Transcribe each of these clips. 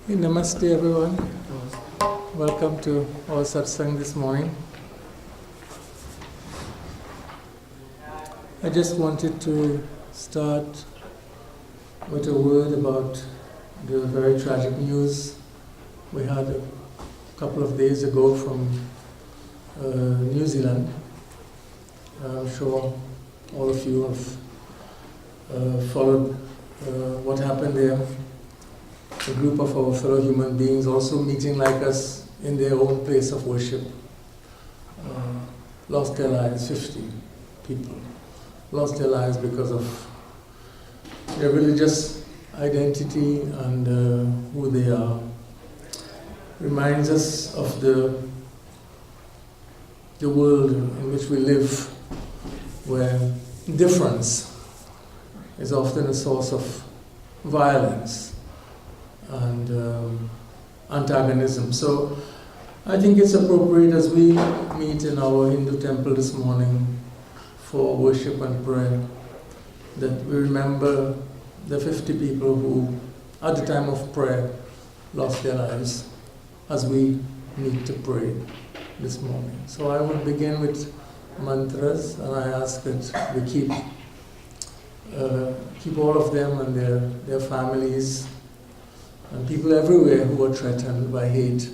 Namaste everyone. Welcome to our satsang this morning. I just wanted to start with a word about the very tragic news we had a couple of days ago from New Zealand. I'm sure all of you have followed what happened there. A group of our fellow human beings also meeting like us in their own place of worship lost their lives. 50 people lost their lives because of their religious identity and who they are. Reminds us of the world in which we live, where difference is often a source of violence and antagonism. So I think it's appropriate as we meet in our Hindu temple this morning for worship and prayer that we remember the 50 people who at the time of prayer lost their lives as we meet to pray this morning. So I will begin with mantras, and I ask that we keep all of them and their families and people everywhere who are threatened by hate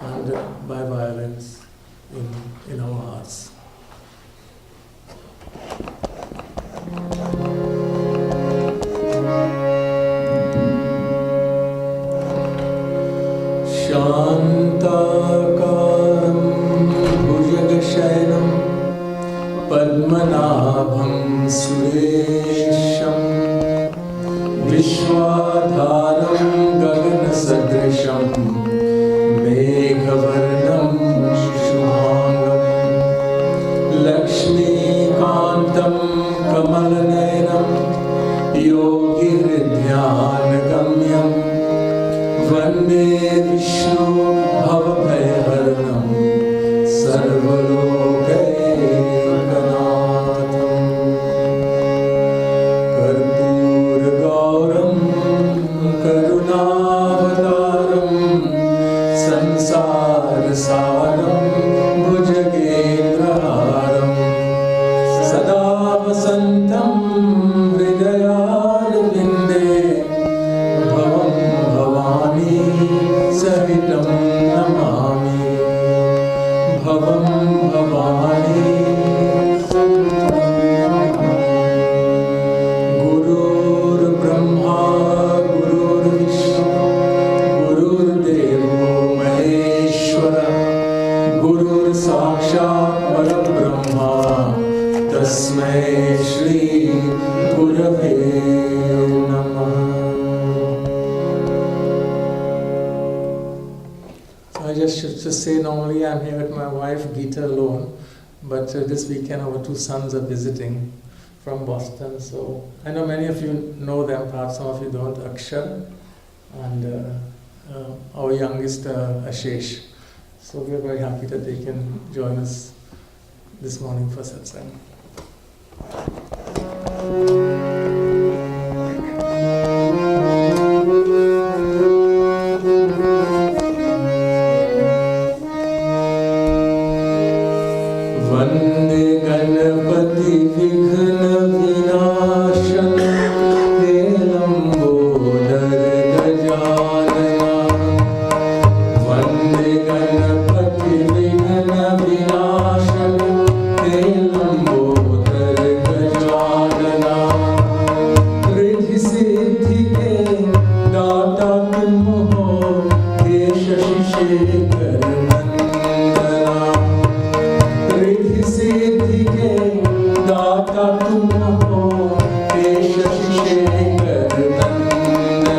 and by violence in our hearts. Shantakaram bhujagashayanam padmanabham suresham Vishwadharam Gagansadrisham Meghavarnam Shubhangam Lakshmikantam Kamalanayanam Yogiridhyanagamyam Vande Vishnu Bhavabhayharanam Sarvalokaikanaatham Saram Bhujagendraharam Sada Vasantam Hridayarvinde Bhavam Bhavani Sahitam Namami Bhavam Bhavani Gurur Brahma Gurur Vishnu Gurur Devo Gurur Sakshat Parabrahma Tasmai Shri Gurave Namah. So I just should say normally I'm here with my wife Geeta alone, but this weekend our two sons are visiting from Boston. So I know many of you know them, perhaps some of you don't. Akshar and our youngest Ashish. So we are very happy that they can join us this morning for satsang. Vande Ganapati Vighna Vinashana Helambodhar Gajanana Vande Ganapati Vighna Vinashana Helambodhar Gajanana Riddhi Siddhi Ke Data Tum Ho He Shashi Shekhar Nandana Riddhi Siddhi Ke Data Tum Ho He Shashi Shekhar Nandana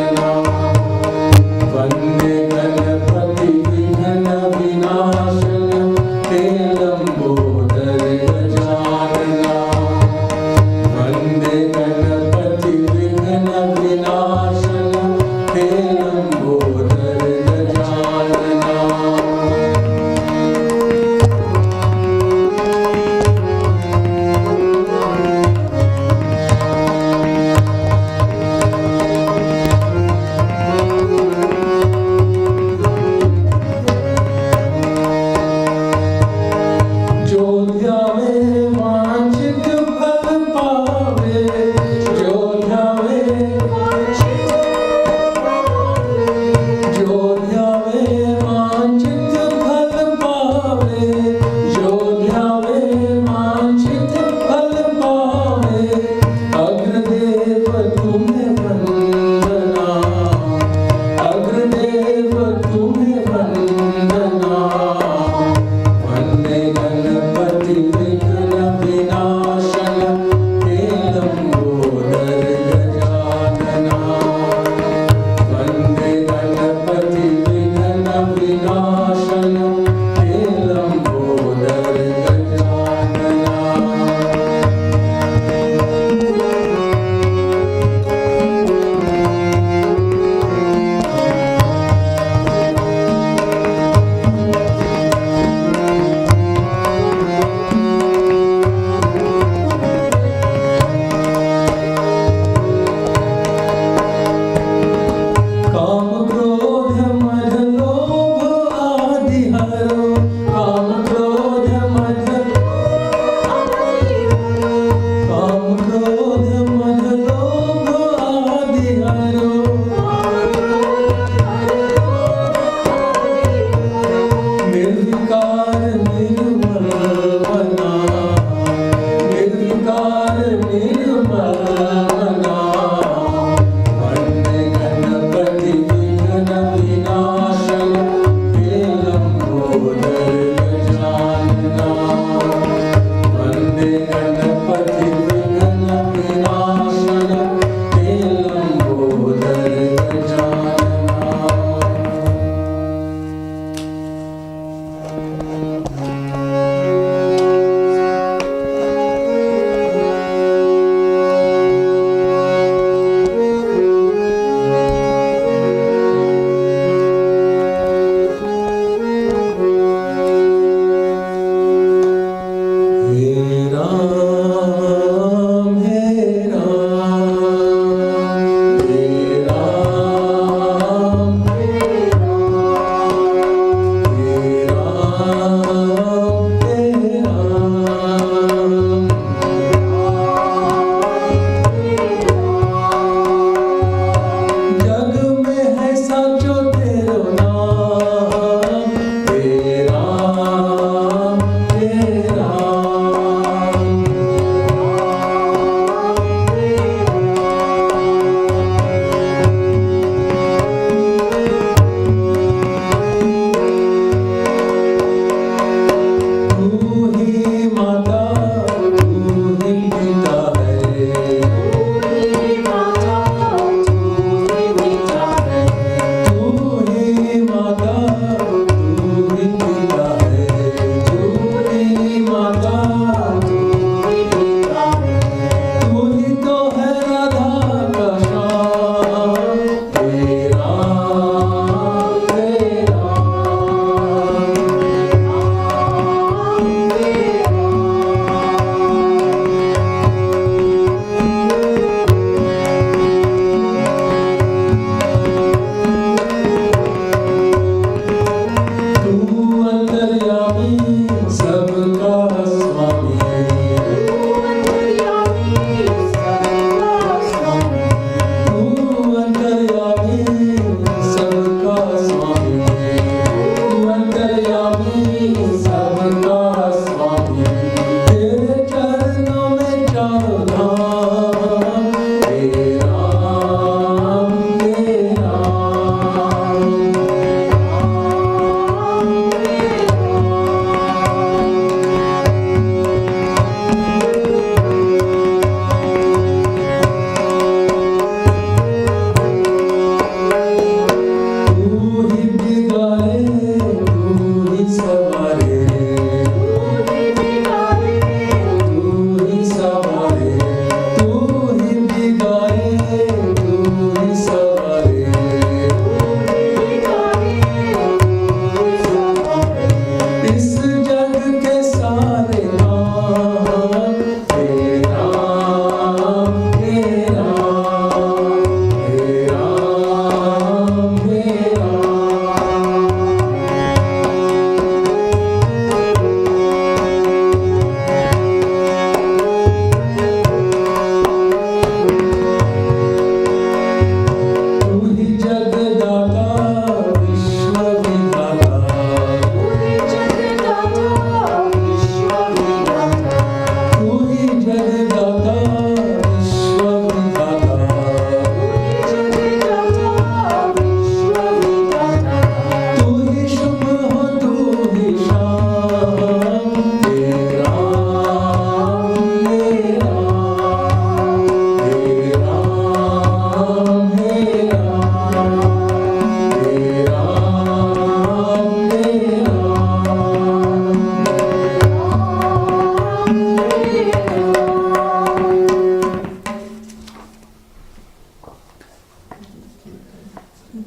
We'll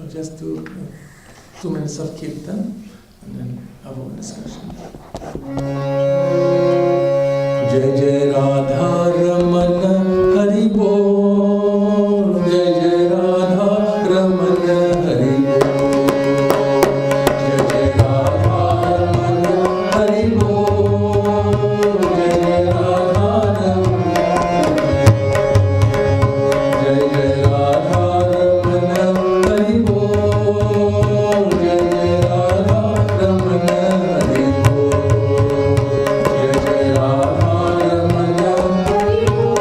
just do 2 minutes of kirtan and then have our discussion. Jai Jai Radha Ramana Hari Bol. Jai Jai Radha Ramana Hari Bol. Jai Jai Radha Ramana Hari Bol. Jai Jai Radha Ramana Jai Jai Radha Ramana Hari Bol. Jai Jai Radha Ramana Hari Bol. Jai Jai Radha Ramana Hari Bol.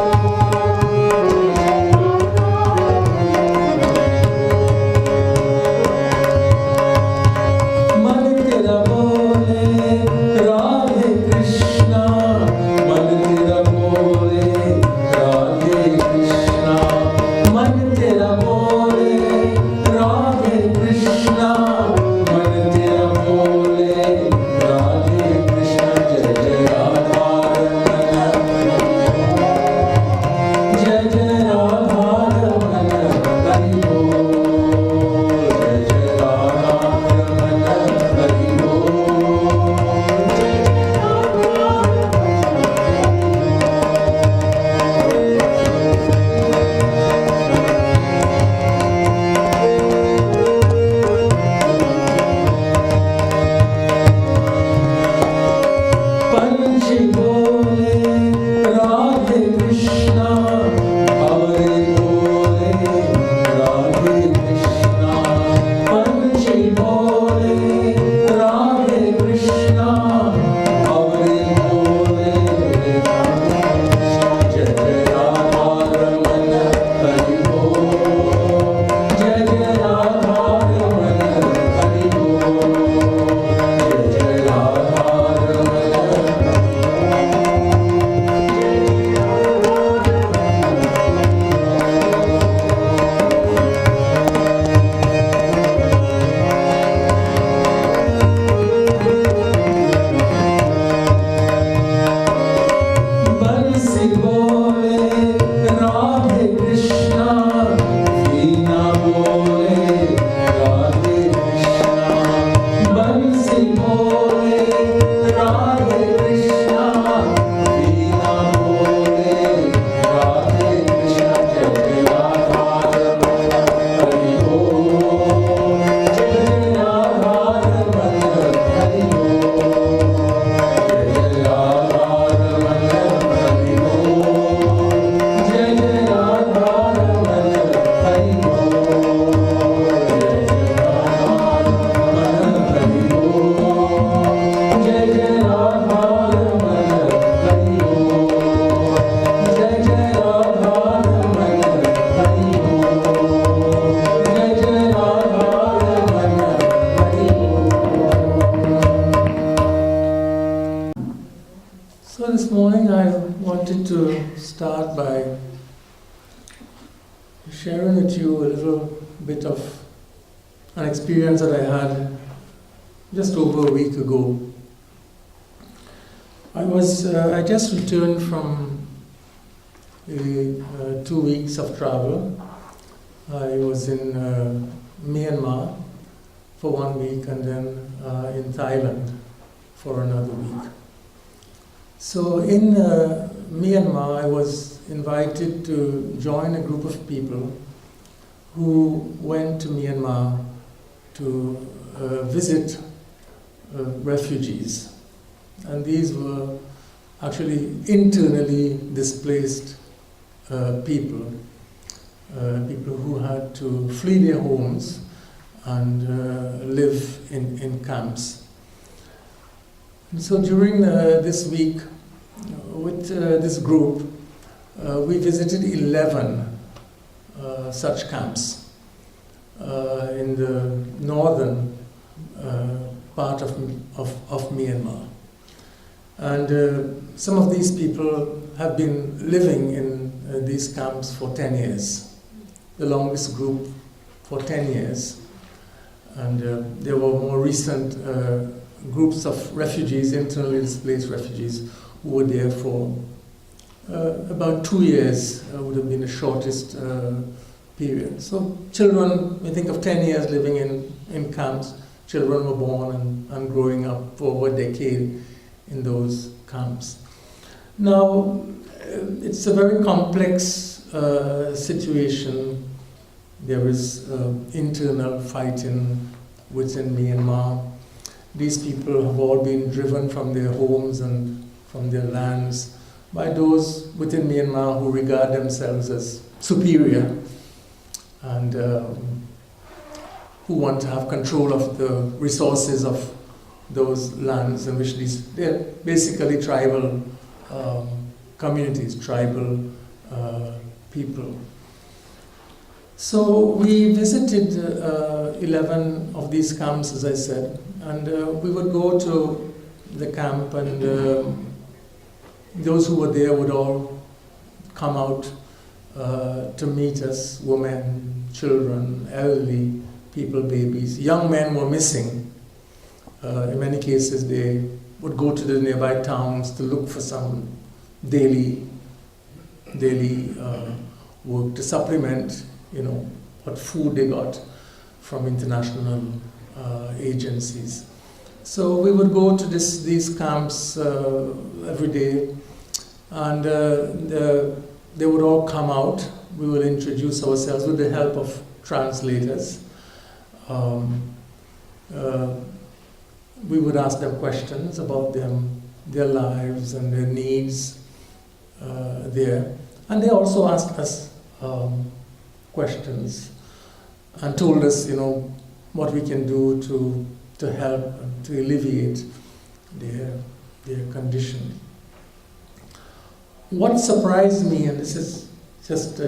मन तेरा बोले राधे कृष्णा, मन तेरा बोले राधे कृष्णा, मन तेरा बोले राधे कृष्णा, मन तेरा बोले राधे कृष्णा। जय जय राधा रमण जय जय राधा रमण हरि बोल। जय जय राधा रमण हरि बोल। जय जय पंछी बोले राधे कृष्णा, हमारे बोले राधे कृष्णा। पंछी बोले राधे कृष्णा, हमारे बोले राधे कृष्णा। जय जय राधा रमण हरि बोल। जय जय राधा रमण हरि बोल। जय जय राधा रमण बंसी बोले राधे कृष्णा, वीणा बोले राधे कृष्णा। बंसी बोले राधे कृष्णा, वीणा बोले राधे कृष्णा। जय जय राधा रमण हरि बोल। जय जय राधा रमण हरि बोल। जय जय राधा रमण हरि बोल। जय जय राधा रमण हरि बोल। जय जय राधा रमण हरि बोल। जय जय राधा रमण हरि बोल। जय जय राधा रमण हरि बोल। जय जय राधा रमण हरि बोल। So this morning I wanted to start by sharing with you a little bit of an experience that I had just over a week ago. I just returned from 2 weeks of travel. I was in Myanmar for 1 week and then in Thailand for another week. So in Myanmar, I was invited to join a group of people who went to Myanmar to visit refugees. And these were actually internally displaced people, people who had to flee their homes and live in camps. And so during this week, with this group, we visited 11 such camps in the northern part of Myanmar. And some of these people have been living in these camps for 10 years, the longest group for 10 years. And there were more recent groups of refugees, internally displaced refugees, who were there for about 2 years, would have been the shortest period. So children, we think of 10 years living in camps. Children were born and growing up for over a decade in those camps. Now, it's a very complex situation. There is internal fighting within Myanmar. These people have all been driven from their homes and from their lands by those within Myanmar who regard themselves as superior and who want to have control of the resources of those lands in which they're basically tribal communities, tribal people. So we visited 11 of these camps, as I said, and we would go to the camp, and those who were there would all come out to meet us, women, children, elderly people, babies. Young men were missing. In many cases, they would go to the nearby towns to look for some daily work to supplement, what food they got from international agencies. So we would go to these camps every day, and they would all come out. We will introduce ourselves with the help of translators. We would ask them questions about their lives and their needs there. And they also asked us questions and told us, what we can do to help and to alleviate their condition. What surprised me, and this is just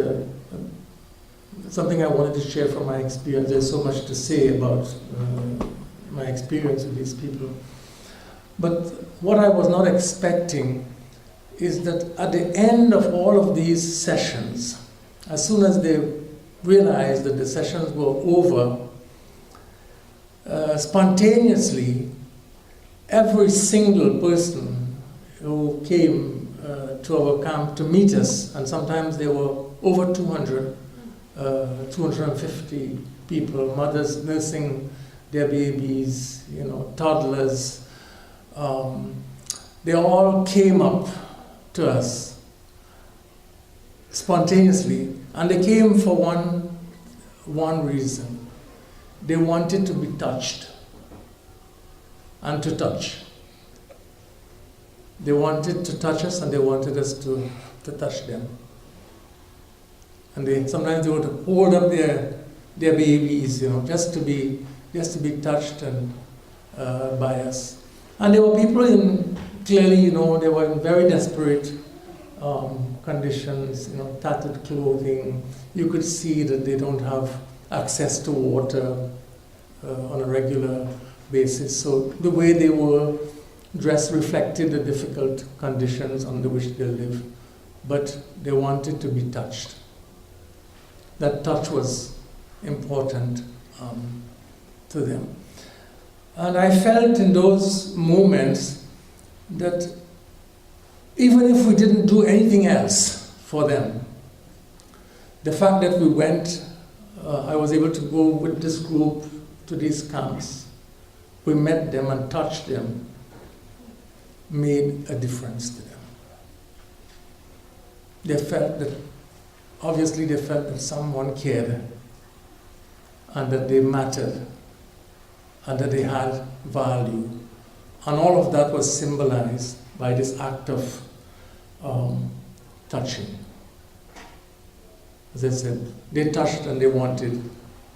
something I wanted to share from my experience. There's so much to say about my experience with these people. But what I was not expecting is that at the end of all of these sessions, as soon as they realized that the sessions were over, spontaneously, every single person who came to our camp to meet us, and sometimes there were over 200, 250 people, mothers nursing their babies, toddlers, they all came up to us spontaneously, and they came for one reason. They wanted to be touched and to touch. They wanted to touch us, and they wanted us to touch them. And sometimes they would hold up their babies, just to be touched and by us. And there were people clearly, they were in very desperate conditions, tattered clothing. You could see that they don't have access to water on a regular basis. So the way they were dressed reflected the difficult conditions under which they live. But they wanted to be touched. That touch was important to them. And I felt in those moments that even if we didn't do anything else for them, the fact that we went, I was able to go with this group to these camps, we met them and touched them, made a difference to them. They felt that someone cared, and that they mattered, and that they had value. And all of that was symbolized by this act of touching. As I said, they touched and they wanted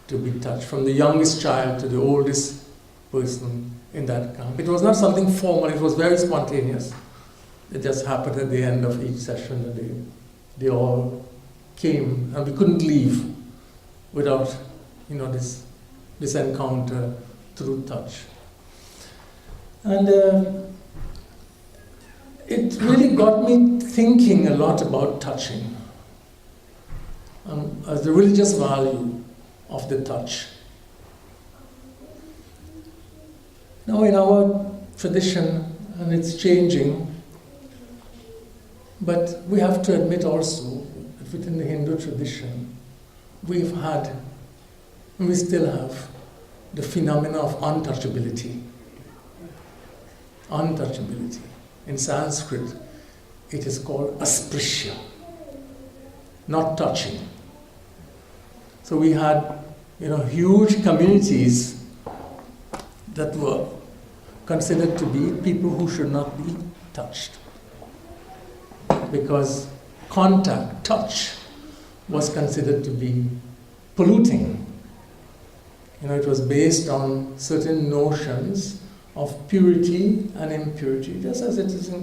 to be touched, from the youngest child to the oldest person in that camp. It was not something formal, it was very spontaneous. It just happened at the end of each session that they all came, and we couldn't leave without this encounter through touch. And it really got me thinking a lot about touching, as the religious value of the touch. Now in our tradition, and it's changing, but we have to admit also that within the Hindu tradition, we've had, and we still have, the phenomena of untouchability. Untouchability. In Sanskrit, it is called asprishya, not touching. So we had, huge communities that were considered to be people who should not be touched, because contact, touch, was considered to be polluting. It was based on certain notions of purity and impurity, just as it is in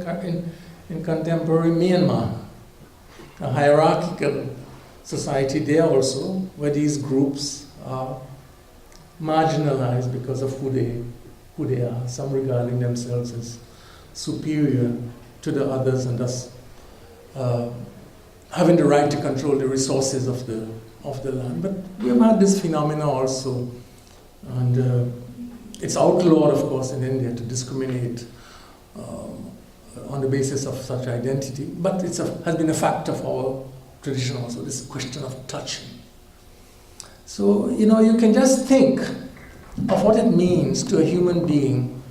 contemporary Myanmar, a hierarchical society there also, where these groups are marginalized because of who they are, some regarding themselves as superior to the others, and thus having the right to control the resources of the land. But we have had this phenomena also, and it's outlawed, of course, in India to discriminate on the basis of such identity, but it has been a fact of our tradition also, this question of touching. So, you can just think of what it means to a human being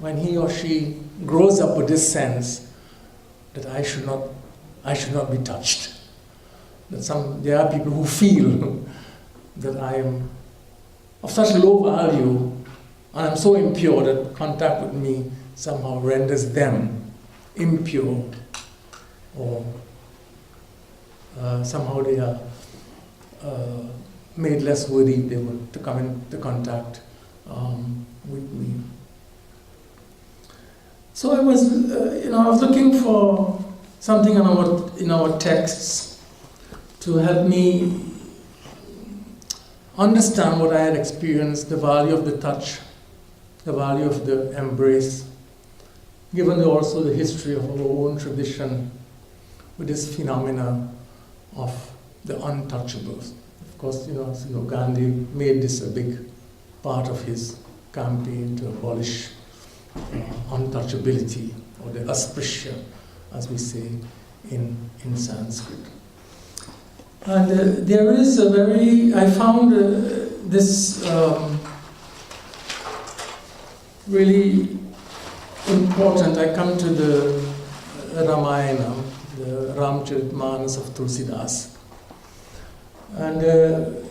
when he or she grows up with this sense that I should not be touched. That there are people who feel that I am of such low value and I'm so impure that contact with me somehow renders them impure, or somehow they are made less worthy if they were to come into contact with me. So I was looking for something in our texts to help me understand what I had experienced, the value of the touch, the value of the embrace, given also the history of our own tradition with this phenomena of the untouchables. Of course, Gandhi made this a big part of his campaign to abolish untouchability, or the asprishya, as we say in Sanskrit. And there is I found this really important. I come to the Ramayana, the Ramcharitmanas of Tulsidas. And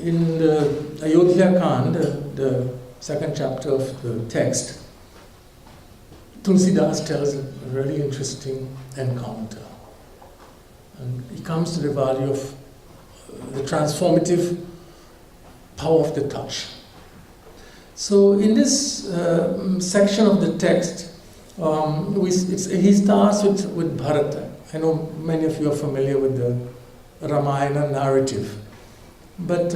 in the Ayodhya Kand, the second chapter of the text, Tulsidas tells a really interesting encounter. And he comes to the value of the transformative power of the touch. So in this section of the text, he starts with Bharata. I know many of you are familiar with the Ramayana narrative. But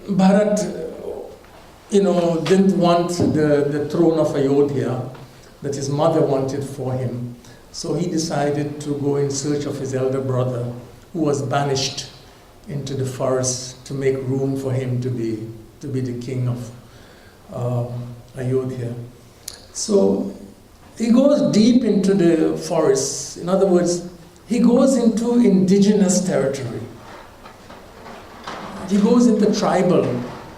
Bharat, didn't want the throne of Ayodhya that his mother wanted for him. So he decided to go in search of his elder brother, who was banished into the forest to make room for him to be the king of Ayodhya. So he goes deep into the forest. In other words, he goes into indigenous territory. He goes into tribal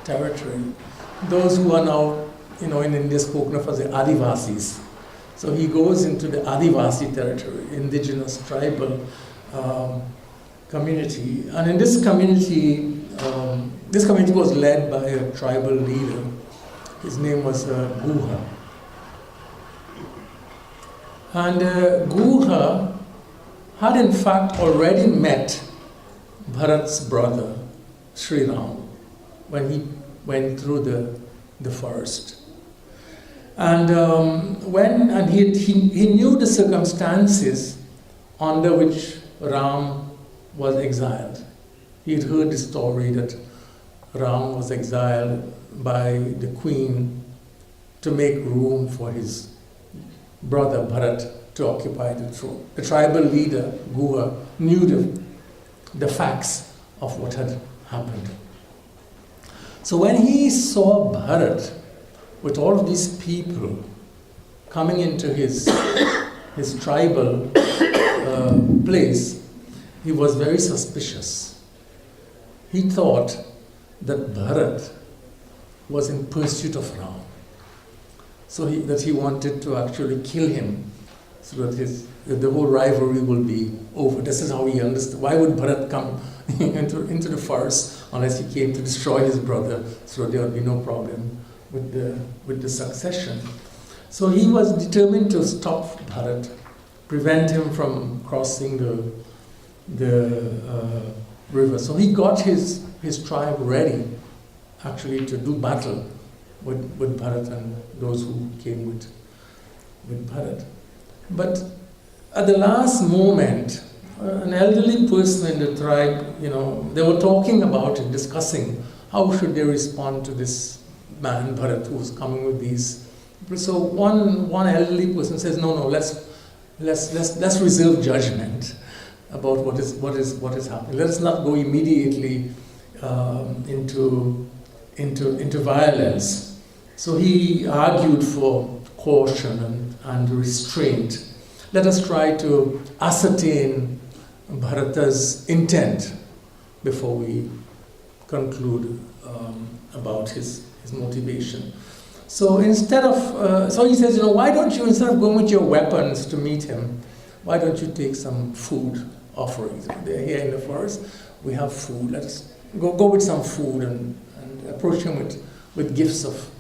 territory. Those who are now, in India spoken of as the Adivasis. So he goes into the Adivasi territory, indigenous tribal community. And in this community was led by a tribal leader. His name was Guha. And Guha had in fact already met Bharat's brother, Sri Ram, when he went through the forest. And he knew the circumstances under which Ram was exiled. He had heard the story that Ram was exiled by the queen to make room for his brother Bharat to occupy the throne. The tribal leader, Guha, knew the facts of what had happened. So when he saw Bharat with all of these people coming into his tribal place, he was very suspicious. He thought that Bharat was in pursuit of Ram. So he wanted to actually kill him so that the whole rivalry will be over. This is how he understood. Why would Bharat come into the forest unless he came to destroy his brother, so there would be no problem with the succession. So he was determined to stop Bharat, prevent him from crossing the river. So he got his tribe ready, actually, to do battle with Bharat and those who came with Bharat. But at the last moment, an elderly person in the tribe, they were talking about it, discussing how should they respond to this man, Bharat, who was coming with these. So one elderly person says, no, let's reserve judgment about what is happening. Let us not go immediately into violence. So he argued for caution and restraint. Let us try to ascertain Bharata's intent before we conclude about his motivation. So instead of, so he says, why don't you, instead of going with your weapons to meet him, why don't you take some food offerings? They're here in the forest, we have food. Let us go with some food and approach him with gifts of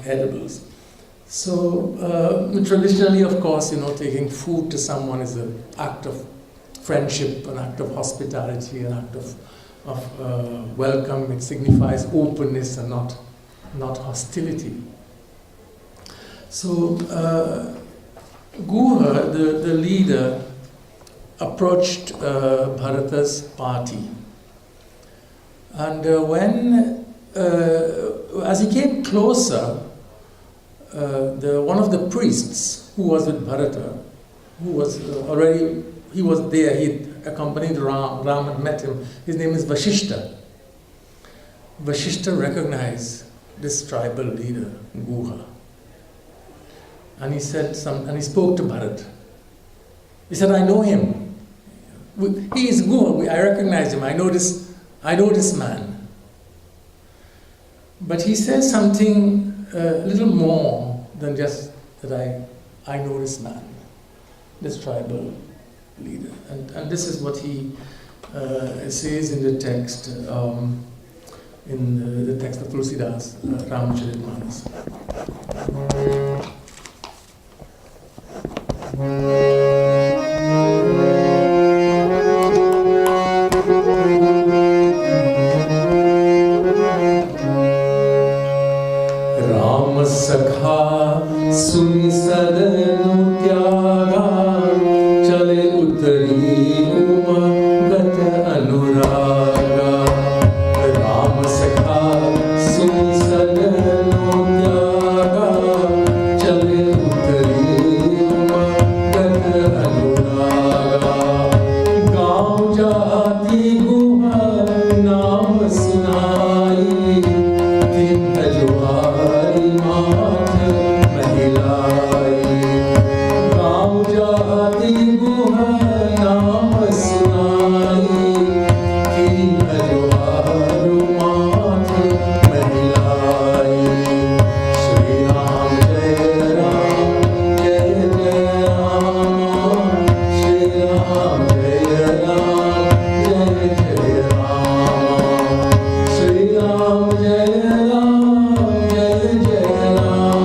edibles. So traditionally, of course, taking food to someone is an act of friendship, an act of hospitality, an act of welcome. It signifies openness and not hostility. So Guha, the leader, approached Bharata's party. And as he came closer, one of the priests who was with Bharata, who was he was there, he accompanied Ram had met him. His name is Vashishta. Vashishta recognized this tribal leader, Guha. And he spoke to Bharat. He said, I know him. He is Guha, I recognize him, I know this man. But he says something a little more than just that I know this man, this tribal leader. And this is what he says in the text, in the text of Tulsidas, Ramcharitmanas. Ram sakha suni sadanu tyaga chale utari umagat anuraga. Ram sakha suni sadanu tyaga chale utari umagat anuraga. Gaon jati guha naam sunai din ajwari math mahilai. Gaon jati guha naam sunai din ajwari math mahilai. Shri Ram Jai Ram Jai Jai Ram. Shri Ram Jai Ram Jai Jai Ram. Shri Ram Jai Ram Jai Jai Ram.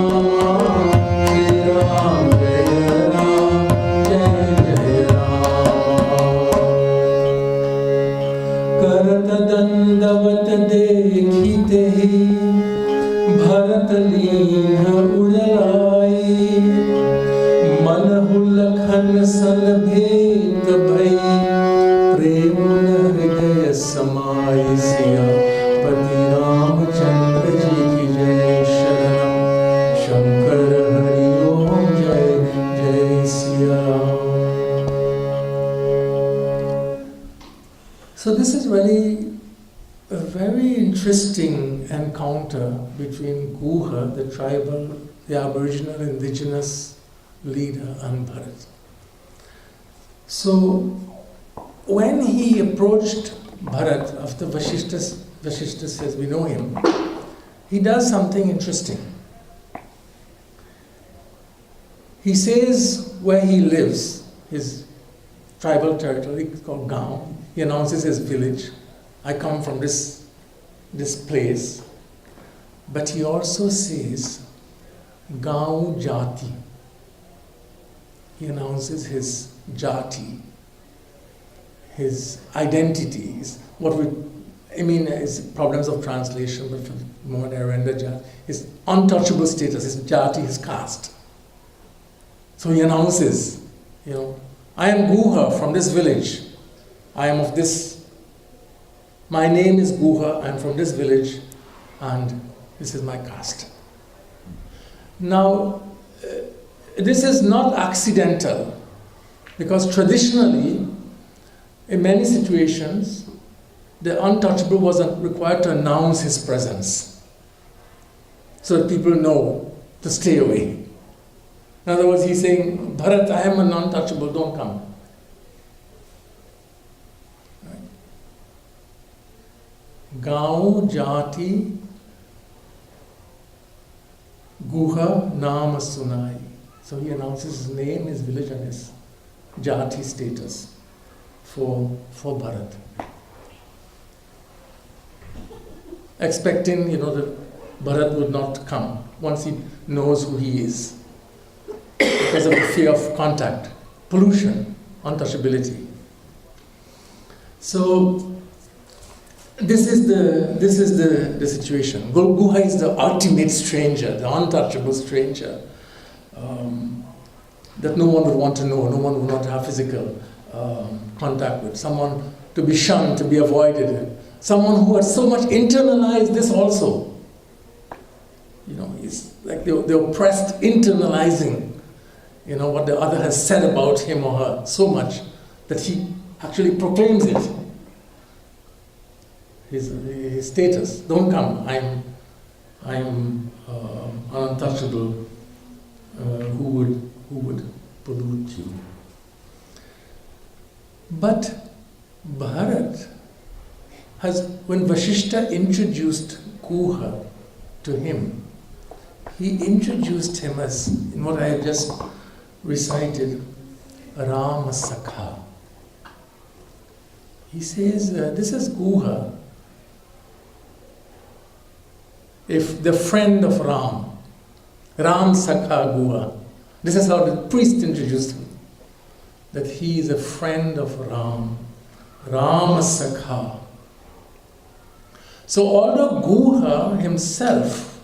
Shri Ram Jai Ram Jai Jai Ram. करत दंडवत देखिते ही भरत लीन उड़लाई। मनहु लखन सन भेंट भई प्रेम न हृदय समाय। सिया पति रामचंद्र जी की जय। शरणम शंकर हरि ओम जय जय Siya Ram. So this is really a very interesting interesting encounter between Guha, the Aboriginal indigenous leader, and Bharat. So, when he approached Bharat, after Vashishta says, we know him, he does something interesting. He says where he lives, his tribal territory called Gaon. He announces his village. I come from this place. But he also says Gaon Jati. He announces his Jati, his identity, it's problems of translation, but for the moment I render Jati, his untouchable status, his Jati, his caste. So he announces, I am Guha from this village. I am of this, my name is Guha, I am from this village, and this is my caste. Now, this is not accidental, because traditionally, in many situations, the untouchable wasn't required to announce his presence, so that people know to stay away. In other words, he's saying, Bharat, I am an untouchable, don't come. Right? Gaon Jati Guha Nama Sunai. So he announces his name, his village, and his Jati status for Bharat. Expecting, that Bharat would not come once he knows who he is, because of the fear of contact, pollution, untouchability. So this is the situation. Guha is the ultimate stranger, the untouchable stranger, that no one would want to know, no one would want to have physical contact with, someone to be shunned, to be avoided, someone who has so much internalized this also. It's like the oppressed internalizing what the other has said about him or her so much that he actually proclaims it. His status, don't come, I'm untouchable, who would pollute you. But Bharat when Vashishta introduced Guha to him, he introduced him as, in what I have just recited, Rama Sakha. He says, this is Guha, if the friend of Ram Sakha Guha. This is how the priest introduced him, that he is a friend of Rama Sakha. So although Guha himself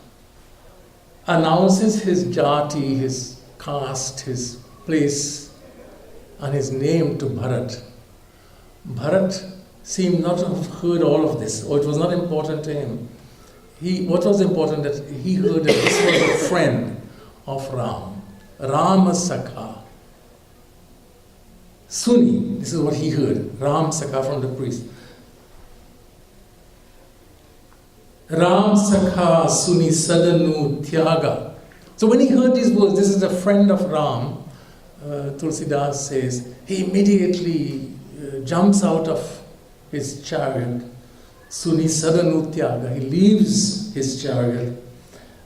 announces his jati, his caste, his place, and his name to Bharat, Bharat seemed not to have heard all of this, or it was not important to him. What was important that he heard that this was a friend of Ram, Rama Sakha. Suni, this is what he heard, Ram Sakha from the priest. Ram Sakha Suni Sadanu Tyaga. So when he heard these words, this is a friend of Ram, Tulsidas says, he immediately jumps out of his chariot, Suni Sadanu Tyaga. He leaves his chariot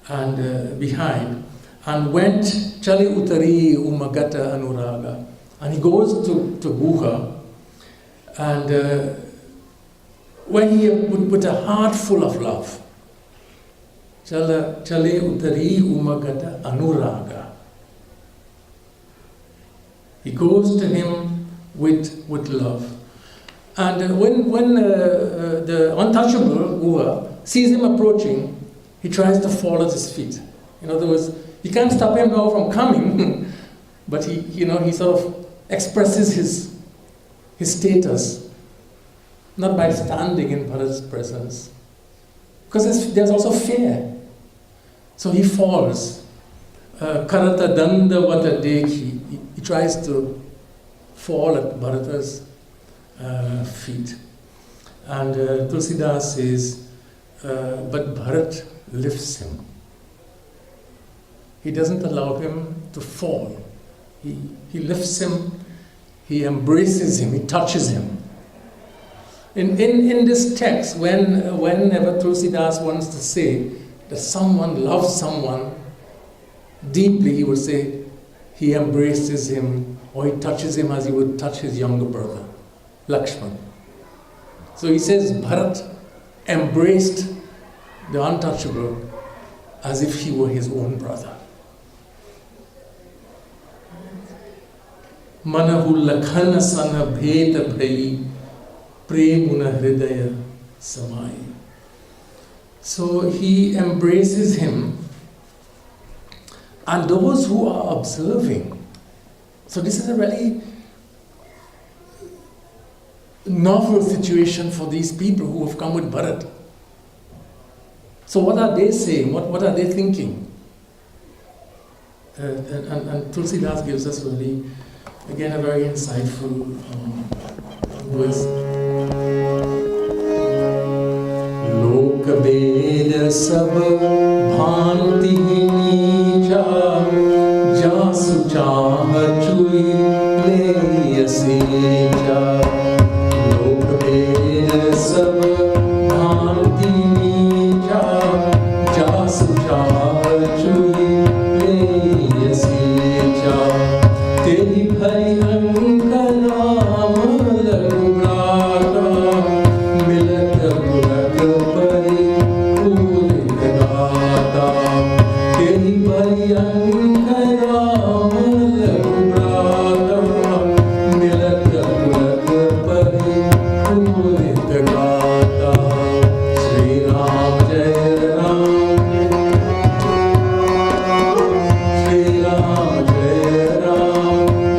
and behind and went Chali Utari Umagata Anuraga. And he goes to Guha, and when he with a heart full of love, Chale Utari Umagata Anuraga. He goes to him with love. And when the untouchable Guha sees him approaching, he tries to fall at his feet. In other words, he can't stop him now from coming, but he sort of expresses his status, not by standing in Bharat's presence, because there's also fear. So he falls. Karata Danda Vata Dekhi. He tries to fall at Bharata's feet. And Tulsidas says, but Bharat lifts him. He doesn't allow him to fall. He lifts him, he embraces him, he touches him. In this text, whenever Tulsidas wants to say that someone loves someone deeply, he would say he embraces him or he touches him as he would touch his younger brother, Lakshman. So he says Bharat embraced the untouchable as if he were his own brother. Manahu lakhana sana bheta bhai premuna hridaya samai. So he embraces him, and those who are observing. So this is a really novel situation for these people who have come with Bharat. So what are they saying? What are they thinking? And Tulsidas gives us really, again, a very insightful verse. Loka Veda Sab Bhanti Nicha Jasu Chaha Chui Leyasecha. Loka Veda Sab Bhanti Nicha Jasu Chaha Chui Leyasecha. Teri bhari anka naam lagrata milat gurak pari purit gata. Teri bhari anka naam lagrata milat gurak pari purit gata. Shri Ram Jai Ram, Shri Ram Jai Ram,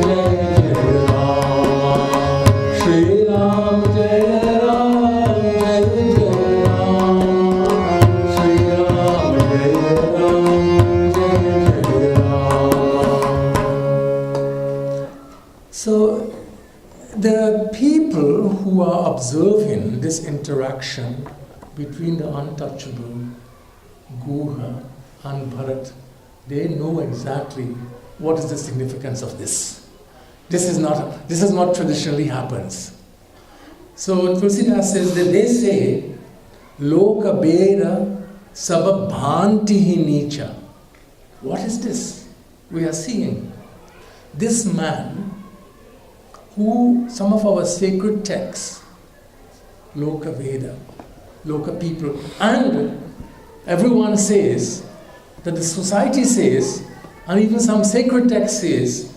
Jai Jai Ram. Shri Ram Jai Ram, Jai Jai Ram. Shri Ram Jai Ram, Jai Jai Ram. So the people who are observing this interaction between the untouchable, Guha, and Bharat, they know exactly what is the significance of this. This is not traditionally happens. So Tulsidas says that they say, Loka Beda Sabha Bhantihi Nicha. What is this? We are seeing this man who some of our sacred texts, Loka Veda, Loka people, and everyone says, that the society says, and even some sacred text says,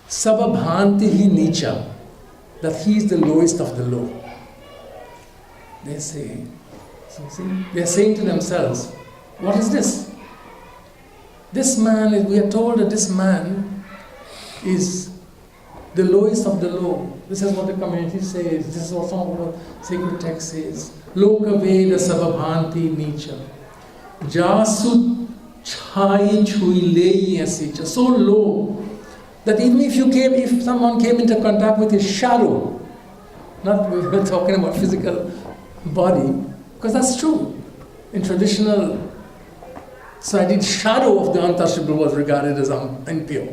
Sabha Bhantihi Nicha, that he is the lowest of the low. They say, they are saying to themselves, what is this? This man, we are told that this man is the lowest of the low. This is what the community says. This is what some of the sacred text says. Loka Veda Sabha Bhanti Nicha. Jasu Chai Chui Lei Asicha. So low that even if someone came into contact with his shadow, not we're talking about physical body, because that's true. In traditional society, the shadow of the untouchable was regarded as impure.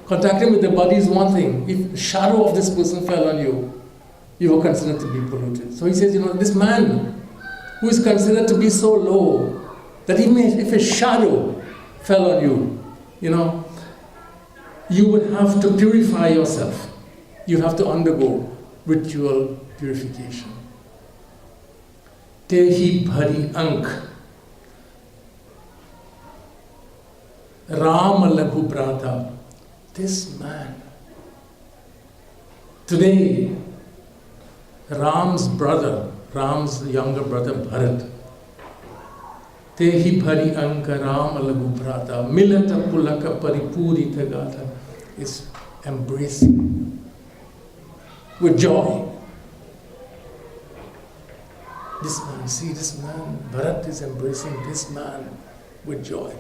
Contacting with the body is one thing. If the shadow of this person fell on you, you were considered to be polluted. So he says, this man who is considered to be so low that even if a shadow fell on you, you would have to purify yourself. You have to undergo ritual purification. Tehi bhari ank Ram laghu brata. This man. Today, Ram's younger brother Bharat, Tehi bhari anka Ram laghu brata, milata pulaka paripurita gata, is embracing with joy. This man, Bharat is embracing this man with joy.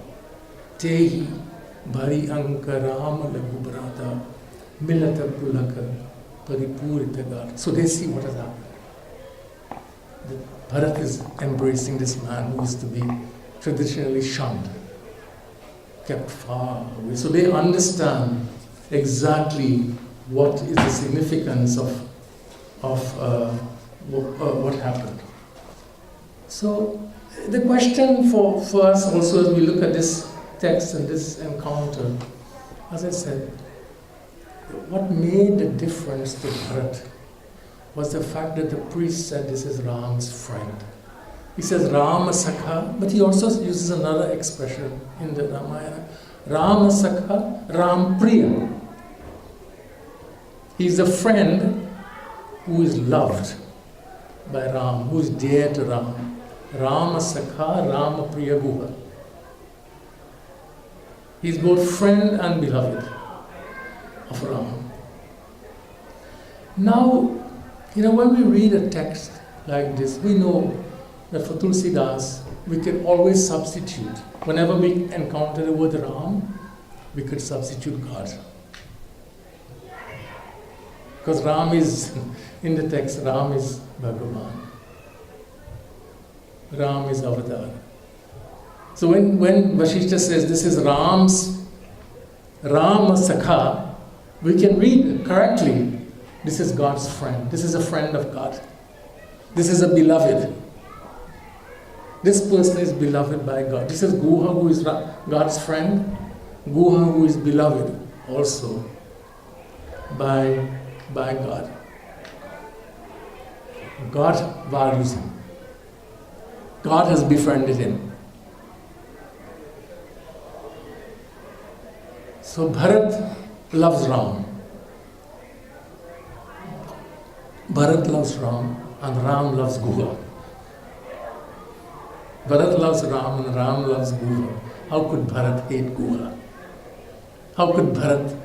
Tehi bhari anka Ram laghu brata, milata pulaka paripurita gata. So they see what has happened. Bharat is embracing this man who used to be traditionally shunned, kept far away. So they understand exactly what is the significance of what happened. So the question for us also as we look at this text and this encounter, as I said, what made the difference to Bharat was the fact that the priest said this is Ram's friend. He says Rama Sakha, but he also uses another expression in the Ramayana, Rama Sakha, Ram Priya. He's a friend who is loved by Ram, who is dear to Ram. Rama Sakha, Rama Priya Guha. He's both friend and beloved of Ram. Now, when we read a text like this, we know that for Tulsidas, we can always substitute. Whenever we encounter the word Ram, we could substitute God. Because Ram is, in the text, Ram is Bhagavan. Ram is Avatar. So when Vashishta says this is Ram's Rama Sakha, we can read correctly. This is God's friend. This is a friend of God. This is a beloved. This person is beloved by God. This is Guha, who is God's friend. Guha, who is beloved also by God. God values him. God has befriended him. So Bharat loves Ram. Bharat loves Ram and Ram loves Guha. Bharat loves Ram and Ram loves Guha. How could Bharat hate Guha? How could Bharat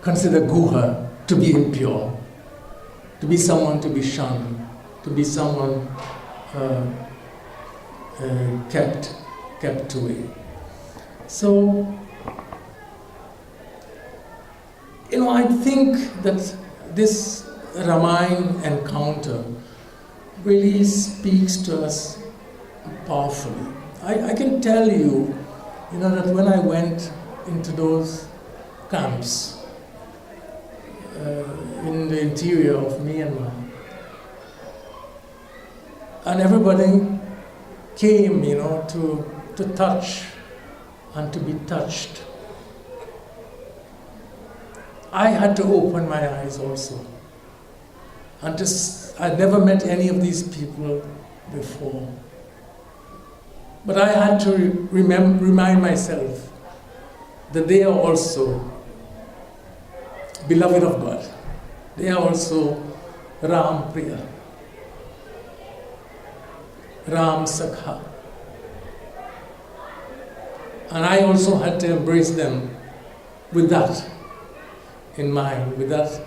consider Guha to be impure, to be someone to be shunned, to be someone kept away? So, I think that this Ramayana encounter really speaks to us powerfully. I can tell you, that when I went into those camps in the interior of Myanmar, and everybody came, to touch and to be touched, I had to open my eyes also. And I'd never met any of these people before. But I had to remind myself that they are also beloved of God. They are also Ram Priya, Ram Sakha. And I also had to embrace them with that in mind, with that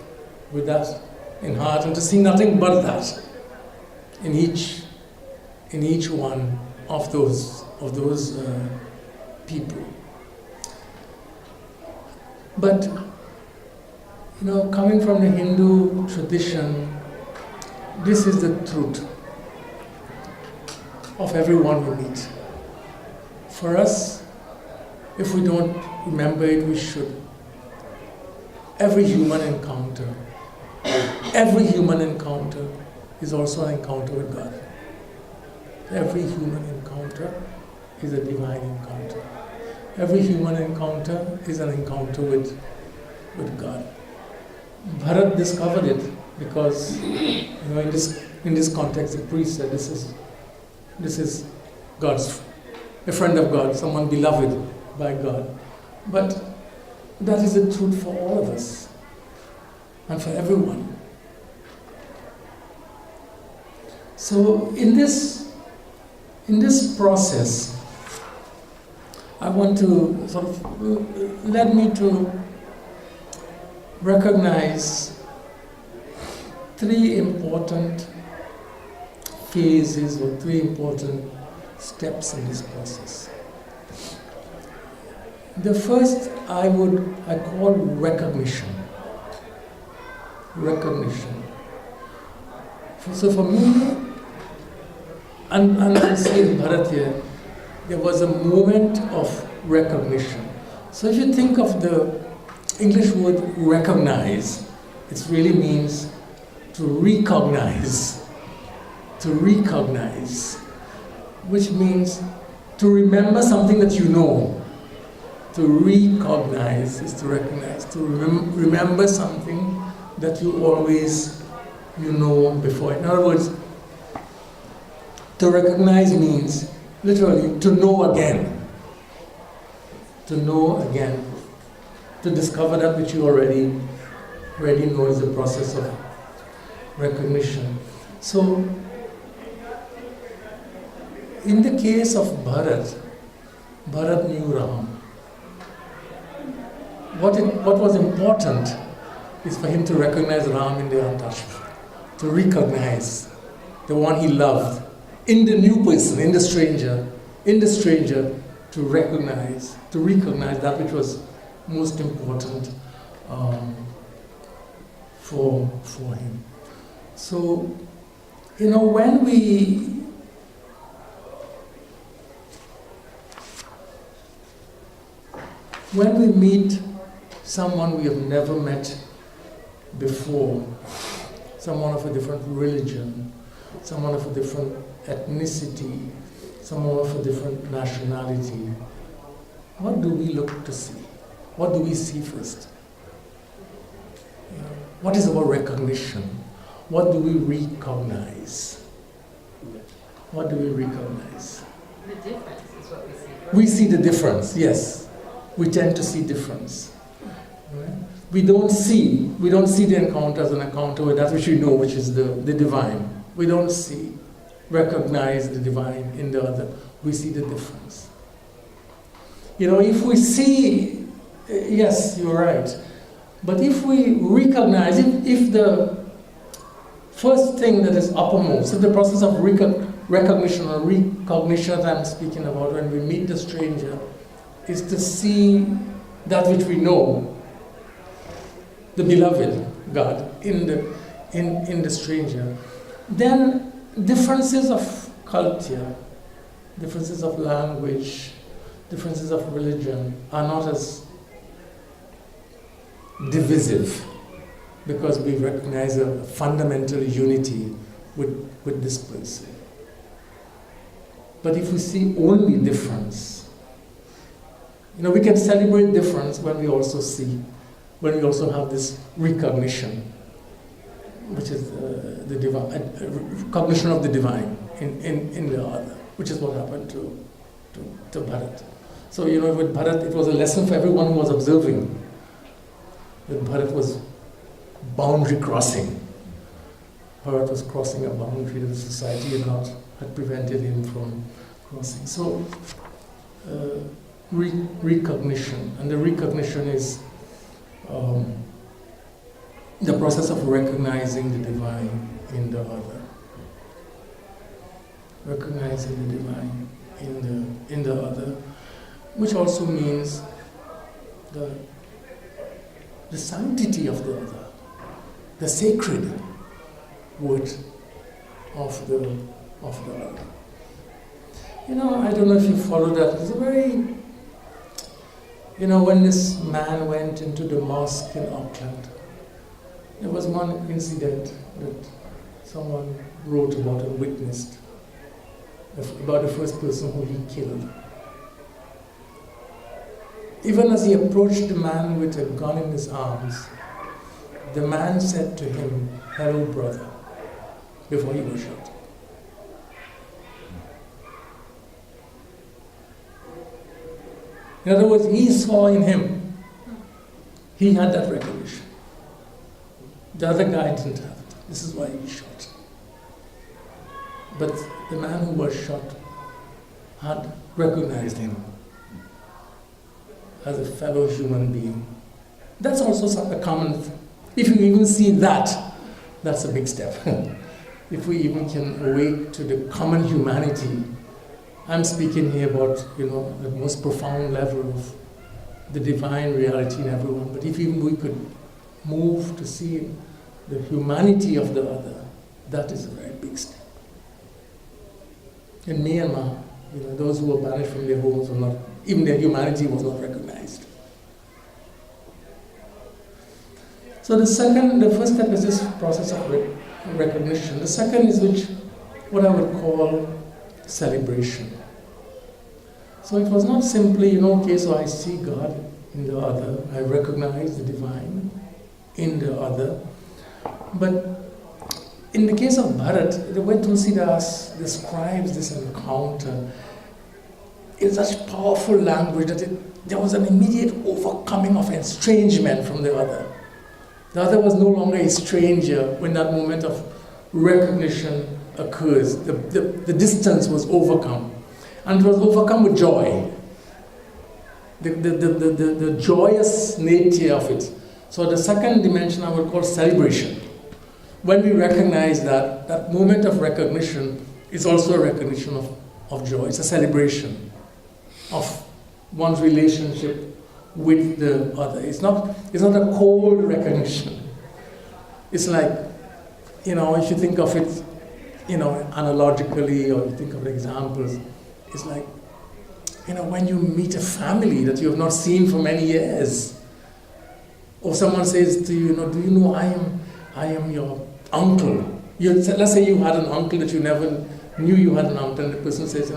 in heart, and to see nothing but that in each one of those people. But coming from the Hindu tradition, this is the truth of everyone we meet. For us, if we don't remember it, we should. Every human encounter is also an encounter with God. Every human encounter is a divine encounter. Every human encounter is an encounter with God. Bharat discovered it because, in this context, the priest said, this is a friend of God, someone beloved by God. But that is the truth for all of us and for everyone. So in this process, I want to led me to recognize three important phases or three important steps in this process. The first I call recognition. Recognition. So for me, and I see in Bharat here, there was a moment of recognition. So if you think of the English word recognize, it really means to recognize, which means to remember something that you know. To recognize is to recognize, to remember something that you always, know before. In other words, to recognize means literally to know again. To know again. To discover that which you already know is the process of recognition. So, in the case of Bharat knew Ram. What was important is for him to recognize Ram in the untouchable, to recognize the one he loved in the new person, in the stranger, to recognize that which was most important for him. So, when we meet someone we have never met before, someone of a different religion, someone of a different ethnicity, someone of a different nationality, what do we look to see? What do we see first? What is our recognition? What do we recognize? What do we recognize? The difference is what we see. We see the difference, yes. We tend to see difference. Right? We don't see the encounter as an encounter with that which we know, which is the divine. We don't recognize the divine in the other. We see the difference. If we see, yes, you're right. But if we recognize, if the first thing that is uppermost, if the process of recognition or recognition that I'm speaking about when we meet the stranger, is to see that which we know, the beloved God in the stranger, then differences of culture, differences of language, differences of religion are not as divisive, because we recognize a fundamental unity with this person. But if we see only difference, we can celebrate difference when we also have this recognition, which is the divine, cognition of the divine in the other, which is what happened to Bharat. So, with Bharat, it was a lesson for everyone who was observing that Bharat was boundary crossing. Bharat was crossing a boundary that the society had prevented him from crossing. So, recognition, and the recognition is the process of recognizing the divine in the other. Recognizing the divine in the other, which also means the sanctity of the other, the sacred word of the other. I don't know if you follow that. It's a very, when this man went into the mosque in Auckland, there was one incident that someone wrote about and witnessed, about the first person who he killed. Even as he approached the man with a gun in his arms, the man said to him, "Hello, brother," before he was shot. In other words, he saw in him, he had that recognition. The other guy didn't have it. This is why he shot. But the man who was shot had recognized him as a fellow human being. That's also a common, if you even see that, that's a big step. If we even can awake to the common humanity, I'm speaking here about, the most profound level of the divine reality in everyone, but if even we could move to see the humanity of the other, that is a very big step. In Myanmar, those who were banished from their homes were not, even their humanity was not recognized. So the first step is this process of recognition. The second is what I would call celebration. So it was not simply, okay, so I see God in the other, I recognize the divine in the other. But in the case of Bharat, the way Tulsidas describes this encounter in such powerful language that there was an immediate overcoming of estrangement from the other. The other was no longer a stranger when that moment of recognition occurs. The distance was overcome. And it was overcome with joy. The joyous nature of it. So the second dimension I would call celebration. When we recognize that moment of recognition is also a recognition of joy. It's a celebration of one's relationship with the other. It's not a cold recognition. It's like, if you think of it, analogically, or you think of examples, it's like, when you meet a family that you have not seen for many years, or someone says to you, do you know I am your uncle. Let's say you had an uncle that you never knew you had an uncle, and the person says,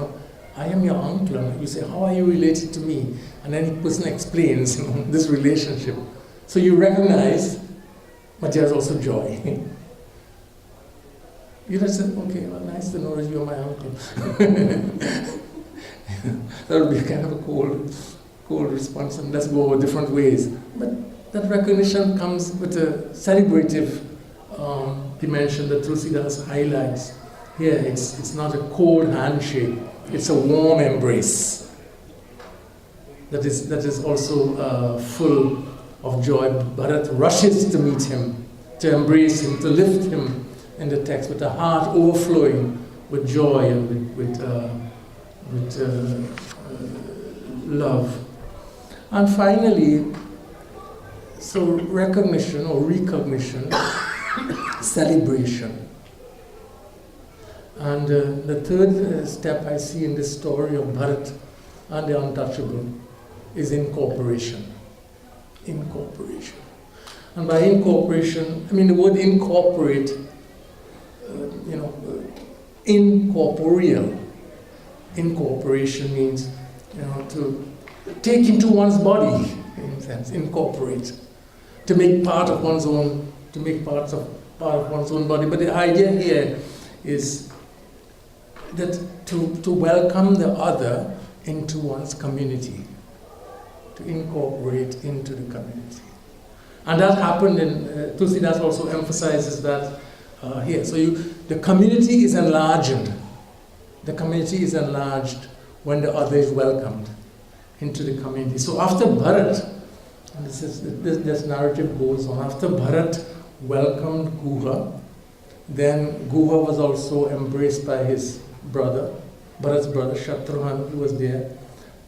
I am your uncle. And you say, how are you related to me? And then the person explains this relationship. So you recognize, but there's also joy. You just say, okay, well, nice to know that you're my uncle. That would be kind of a cold response, and let's go different ways. But that recognition comes with a celebrative dimension that Tulsidas highlights. Here, it's not a cold handshake, it's a warm embrace that is also full of joy. Bharat rushes to meet him, to embrace him, to lift him in the text with a heart overflowing with joy and with love. And finally, so recognition or recognition, celebration. And the third step I see in this story of Bharat and the untouchable is incorporation. Incorporation. And by incorporation, I mean the word incorporate, incorporeal. Incorporation means, to take into one's body, in a sense, incorporate. To make part of one's own, part of one's own body. But the idea here is that to welcome the other into one's community, to incorporate into the community. And that happened in, Tulsidas also emphasizes that here. So the community is enlarged. The community is enlarged when the other is welcomed into the community. So after Bharat, and this narrative goes on, after Bharat welcomed Guha, then Guha was also embraced by his brother, Bharat's brother Shatrughan, who was there,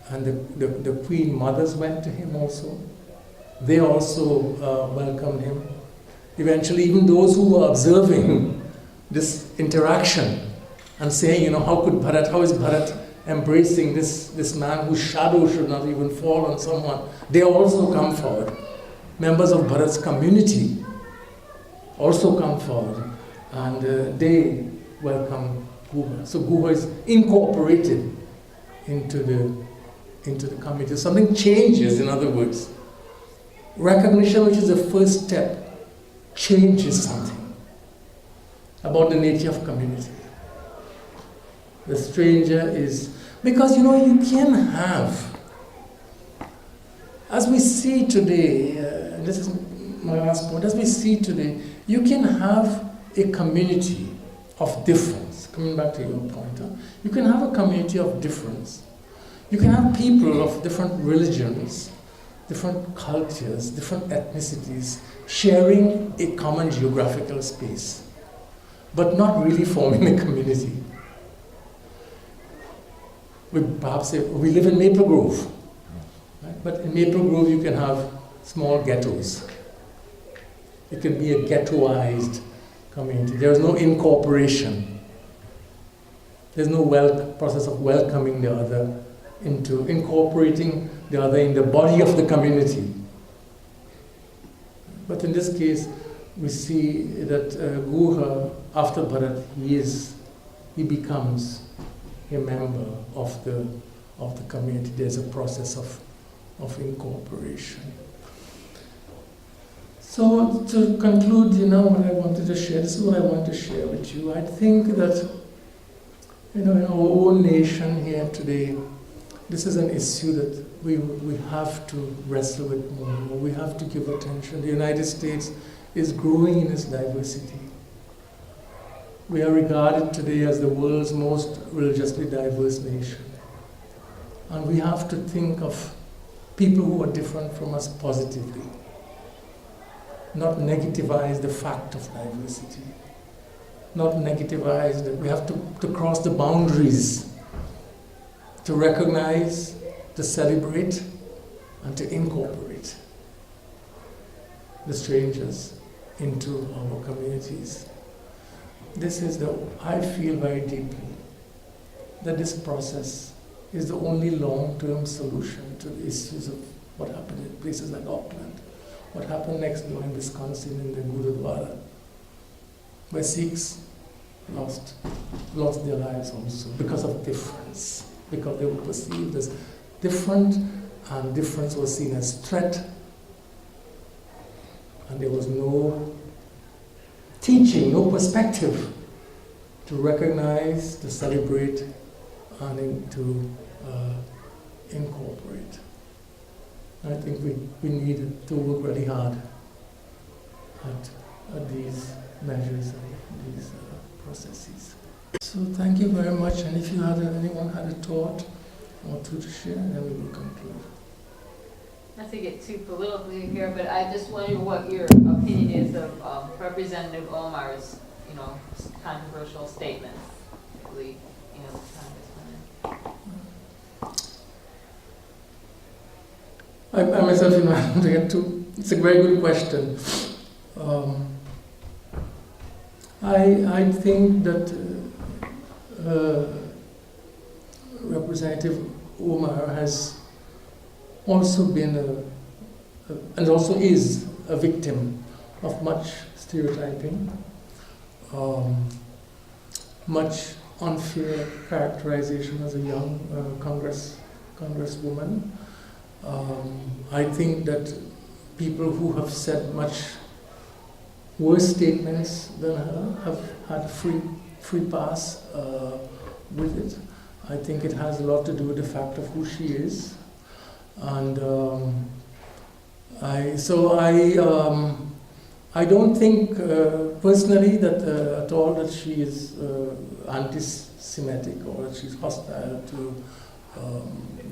and the queen mothers went to him also. They also welcomed him. Eventually, even those who were observing this interaction and saying, how is Bharat embracing this man whose shadow should not even fall on someone, they also come forward. Members of Bharat's community also come forward, and they welcome Guha. So Guha is incorporated into the community. Something changes, in other words. Recognition, which is the first step, changes something about the nature of community. The stranger is, because you can have, as we see today, and this is my last point, as we see today, you can have a community of difference. Coming back to your point, you can have a community of difference. You can have people of different religions, different cultures, different ethnicities, sharing a common geographical space, but not really forming a community. We perhaps say, we live in Maple Grove, right? But in Maple Grove you can have small ghettos. It can be a ghettoized community. There is no incorporation. There's no process of welcoming the other into incorporating the other in the body of the community. But in this case, we see that Guha, after Bharat, he becomes a member of the community. There's a process of incorporation. So to conclude, what I wanted to share, this is what I want to share with you. I think that, in our own nation here today, this is an issue that we have to wrestle with more. We have to give attention. The United States is growing in its diversity. We are regarded today as the world's most religiously diverse nation. And we have to think of people who are different from us positively, not negativize the fact of diversity, not negativize that we have to cross the boundaries, to recognize, to celebrate, and to incorporate the strangers into our communities. I feel very deeply that this process is the only long-term solution to the issues of what happened in places like Auckland, what happened next door in Wisconsin in the Gurudwara, where Sikhs lost their lives also because of difference, because they were perceived as different, and difference was seen as threat, and there was no teaching, no perspective to recognize, to celebrate, and to incorporate. I think we need to work really hard at these measures and these processes. So thank you very much, and if anyone had a thought or two to share, then we will conclude. Not to get too political here, but I just wonder what your opinion is of Representative Omar's, controversial statements. I myself, I want to get to. It's a very good question. I think that Representative Omar has also been and also is a victim of much stereotyping, much unfair characterization as a young congresswoman. I think that people who have said much worse statements than her have had free pass with it. I think it has a lot to do with the fact of who she is, and I don't think personally that at all that she is anti-Semitic or that she's hostile to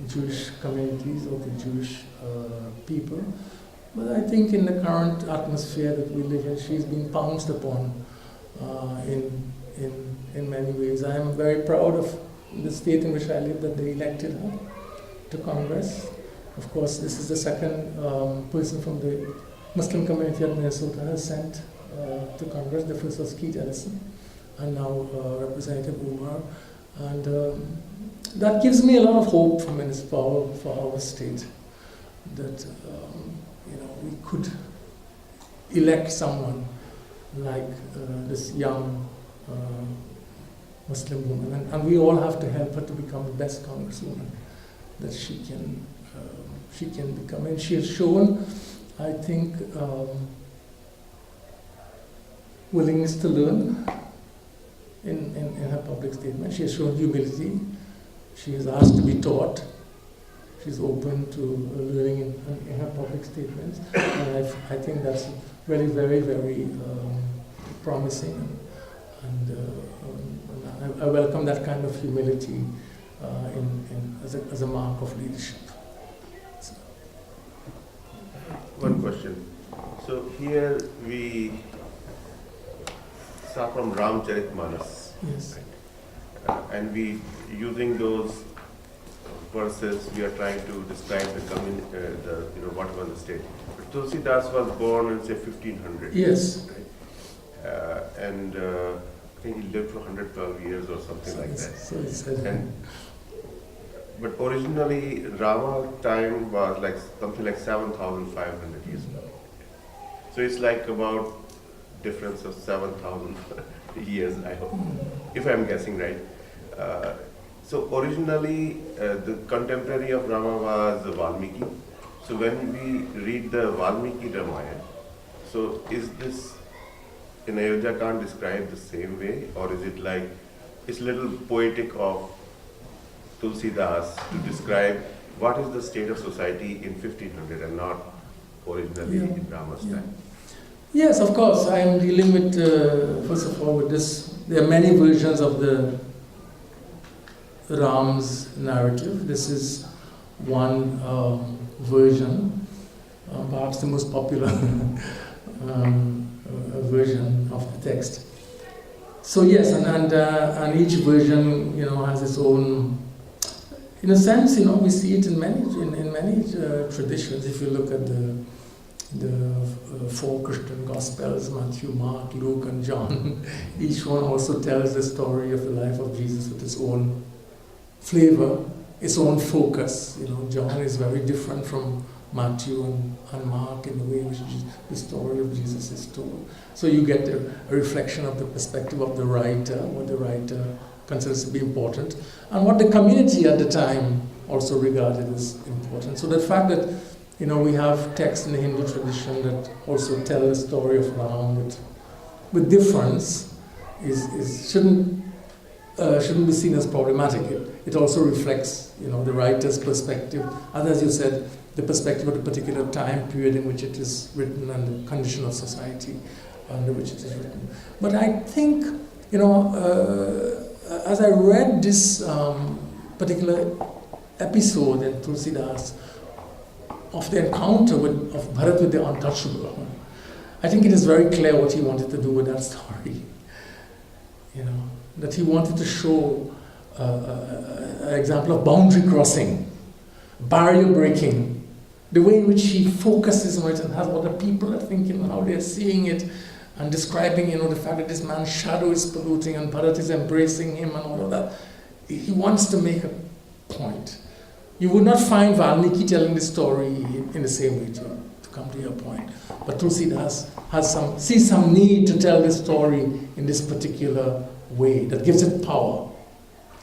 Jewish communities or to Jewish people. But I think in the current atmosphere that we live in, she's been pounced upon in many ways. I am very proud of the state in which I live that they elected her to Congress. Of course, this is the second person from the Muslim community of Minnesota has sent to Congress. The first was Keith Ellison, and now Representative Omar. And that gives me a lot of hope for our state, that we could elect someone like this young Muslim woman, and we all have to help her to become the best congresswoman that she can become. And she has shown, I think, willingness to learn in her public statement. She has shown humility. She is asked to be taught. She's open to learning in her public statements. And I think that's really very, very promising. And I welcome that kind of humility as a mark of leadership. So. One question. So here we start from Ramcharitmanas. Yes. And we, using those verses, we are trying to describe what was the state. But Tulsidas was born in say 1500. Yes. Right? and I think he lived for 112 years or something like that. So he said. And, but originally, Rama time was like something like 7,500 years ago. So it's like about difference of 7,000 years, I hope, if I'm guessing right. So originally, the contemporary of Rama was Valmiki. So when we read the Valmiki Ramayana, so is this in Ayodhya Kand described the same way, or is it like it's a little poetic of Tulsidas to describe what is the state of society in 1500 and not originally in Rama's time? Yes, of course. I am dealing with, first of all, with this. There are many versions of the Ram's narrative. This is one version, perhaps the most popular version of the text. So yes, and each version, has its own. In a sense, we see it in many traditions. If you look at the four Christian Gospels, Matthew, Mark, Luke, and John, each one also tells the story of the life of Jesus with its own flavor, its own focus. John is very different from Matthew and Mark in the way in which the story of Jesus is told. So you get a reflection of the perspective of the writer, what the writer considers to be important, and what the community at the time also regarded as important. So the fact that we have texts in the Hindu tradition that also tell the story of Ram with difference shouldn't be seen as problematic. It also reflects the writer's perspective, and as you said, the perspective of the particular time period in which it is written and the condition of society under which it is written. But I think as I read this particular episode in Tulsidas of the encounter of Bharat with the untouchable, I think it is very clear what he wanted to do with that story. That he wanted to show an example of boundary crossing, barrier breaking, the way in which he focuses on it and has what the people are thinking and how they are seeing it, and describing, the fact that this man's shadow is polluting and Bharat is embracing him and all of that. He wants to make a point. You would not find Valmiki telling the story in the same way to come to your point. But Tulsidas sees some need to tell the story in this particular way that gives it power.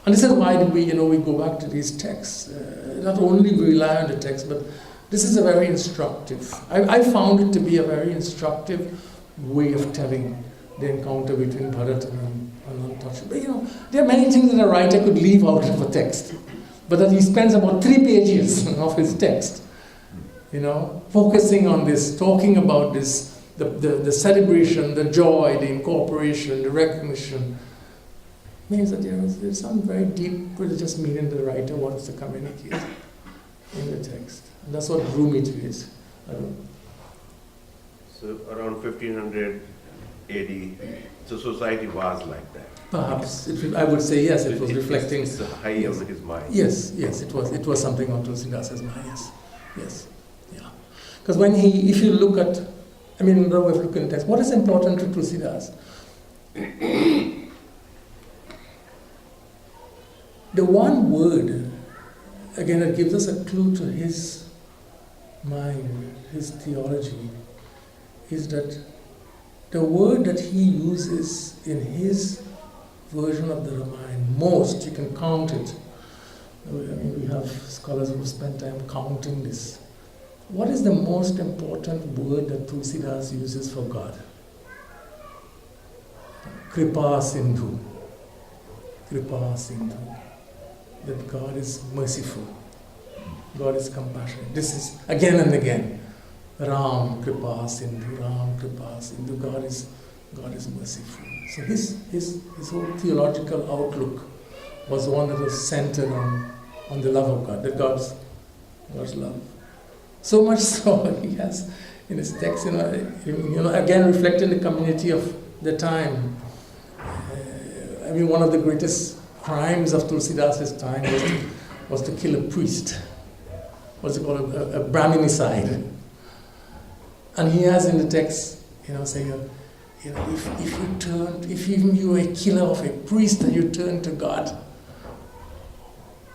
And this is why we go back to these texts. Not only we rely on the text, but this is a very instructive. I found it to be a very instructive way of telling the encounter between Bharat and Untouchable. There are many things that a writer could leave out of a text, but that he spends about 3 pages of his text, focusing on this, talking about this, the celebration, the joy, the incorporation, the recognition, means that there's some very deep religious meaning the writer wants to communicate in the text. And that's what drew me to it. So around 1500 AD, so society was like that. Perhaps I would say yes. It was reflecting. It's high on his mind. Yes. It was something on Tulsidas' mind. Yes. Yeah. Because if you look at, another way of looking at the text, what is important to Tulsidas? The one word, again, it gives us a clue to his mind, his theology, is that the word that he uses in his version of the Ramayana, most, you can count it. We have scholars who spend time counting this. What is the most important word that Tulsidas uses for God? Kripa Sindhu. Kripa Sindhu. That God is merciful. God is compassionate. This is again and again. Ram Kripa Sindhu, Ram Kripa Sindhu. God is merciful. So his whole theological outlook was one that was centered on the love of God, that God's love. So much so he has in his text, again reflecting the community of the time. One of the greatest crimes of Tulsidas' time was to kill a priest. What's it called? A Brahminicide. And he has in the text, saying, if even you were a killer of a priest and you turn to God,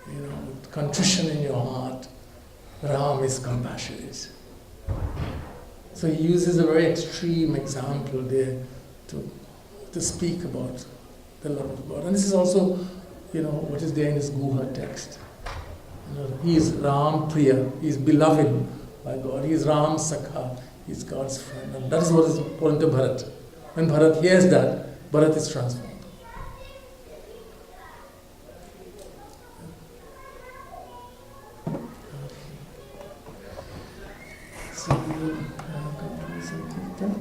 with contrition in your heart, Ram is compassionate. So he uses a very extreme example there to speak about the love of God. And this is also, what is there in his Guha text. He is Ram Priya, he is beloved by God, he is Ram Sakha, he is God's friend. And that is what is important to Bharat. When Bharat hears that, Bharat is transformed. So we will conclude some kirtan.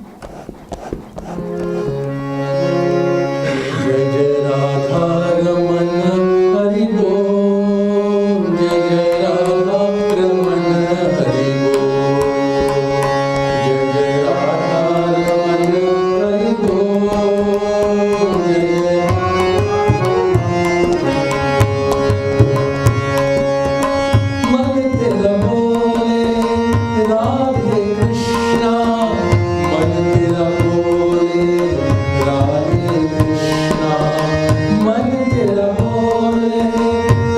Jai Jai Radha Raman Hari Bol, Jai Jai Radha Raman Hari Bol, Jai Jai Radha Raman Hari Bol, Jai Man Tera Bole, Radhe Krishna, Man Tera Bole, Radhe Krishna, Man Tera Bole,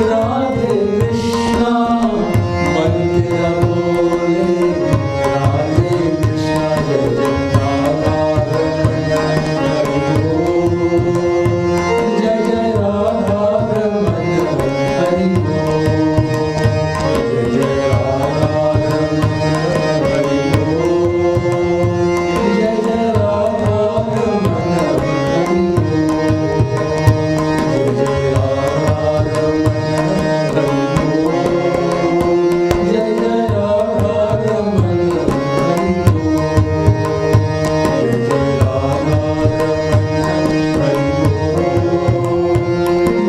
Radhe Krishna, Man Tera Bole, Radhe Krishna, Jai Jai Radha Raman Hari Bol, Jai Jai Radha Raman Hari Bol, Jai Jai Radha Raman Hari Bol, Jai Jai Radha Raman Hari Bol, Jai Jai Radha Raman Hari Bol, Jai Jai Radha Raman Hari Bol, Jai Jai Radha Raman Hari Bol,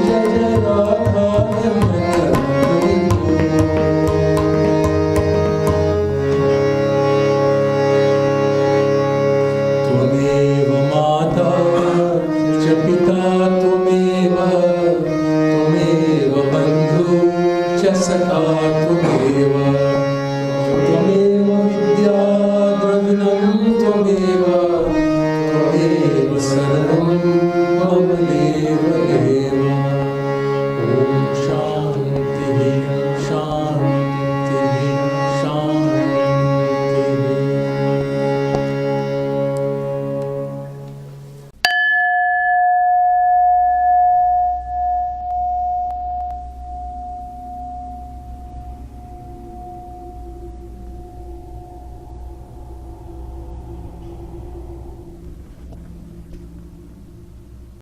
Jai Jai Radha Raman Hari Bol. त्वमेव माता च पिता त्वमेव बन्धु च सखा